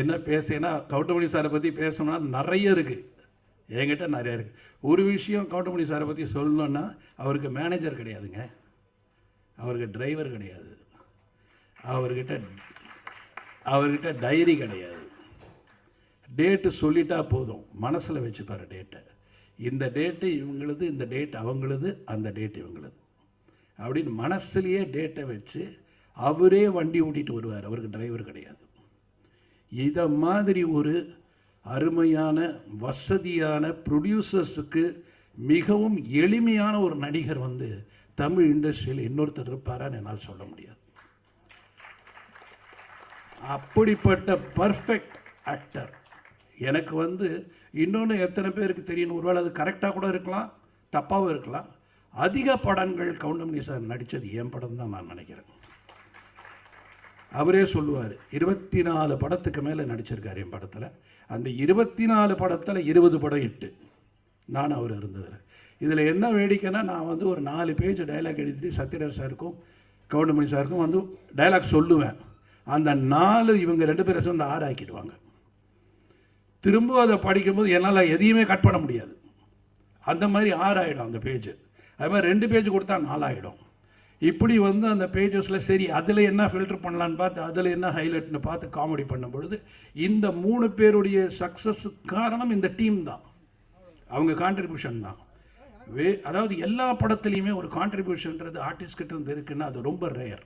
என்ன பேசுனா கவுண்டமணி சாரை பற்றி பேசணும்னா நிறைய இருக்குது, என்கிட்ட நிறைய இருக்குது. ஒரு விஷயம் கவுண்டமணி சாரை பற்றி சொல்லணுன்னா, அவருக்கு மேனேஜர் கிடையாதுங்க, அவருக்கு டிரைவர் கிடையாது, அவர்கிட்ட டைரி கிடையாது. டேட்டு சொல்லிட்டா போதும், மனசில் வச்சுப்பார் டேட்டை. இந்த டேட்டு இவங்களுது, இந்த டேட் அவங்களுது, அந்த டேட் இவங்களுது அப்படின்னு மனசுலேயே டேட்டை வச்சு அவரே வண்டி ஓட்டிகிட்டு வருவார். அவருக்கு டிரைவர் கிடையாது. இதை மாதிரி ஒரு அருமையான வசதியான ப்ரொடியூசர்ஸுக்கு மிகவும் எளிமையான ஒரு நடிகர் வந்து தமிழ் இண்டஸ்ட்ரியில் இன்னொருத்தர் இருப்பாரான்னு என்னால் சொல்ல முடியாது. அப்படிப்பட்ட பர்ஃபெக்ட் ஆக்டர் எனக்கு வந்து இன்னொன்று எத்தனை பேருக்கு தெரியணும், ஒருவேளை அது கரெக்டாக கூட இருக்கலாம், தப்பாகவும் இருக்கலாம். அதிக படங்கள் கவுண்டமணி சார் நடித்தது என் படம் தான் நான் நினைக்கிறேன். அவரே சொல்லுவார், 24 படத்துக்கு மேலே நடிச்சிருக்கார் என் படத்தில். அந்த 24 படத்தில் 20 படம் இட்டு நான் அவர் இருந்ததில். இதில் என்ன வேடிக்கைன்னா, நான் வந்து ஒரு 4 பேஜ் டைலாக் எழுதிட்டு சத்யராஜ் சாருக்கும் கவுண்டமணி சாருக்கும் வந்து டைலாக் சொல்லுவேன். அந்த 4 இவங்க 2 பேரை சேர்ந்து 6 ஆக்கிடுவாங்க. திரும்ப அதை படிக்கும்போது என்னால் எதையுமே கட் பண்ண முடியாது. அந்த மாதிரி 6 ஆகிடும் அந்த பேஜ். அது மாதிரி 2 பேஜ் கொடுத்தா 4 ஆகிடும். இப்படி வந்து அந்த பேஜஸில் சரி அதில் என்ன ஃபில்டர் பண்ணலான்னு பார்த்து அதில் என்ன ஹைலைட்னு பார்த்து காமெடி பண்ணும் பொழுது இந்த 3 பேருடைய சக்ஸஸுக்கு காரணம் இந்த டீம் தான், அவங்க கான்ட்ரிபியூஷன் தான். அதாவது எல்லா படத்துலையுமே ஒரு கான்ட்ரிபியூஷன்றது ஆர்டிஸ்ட் கிட்ட இருந்து இருக்குன்னா அது ரொம்ப ரேர்.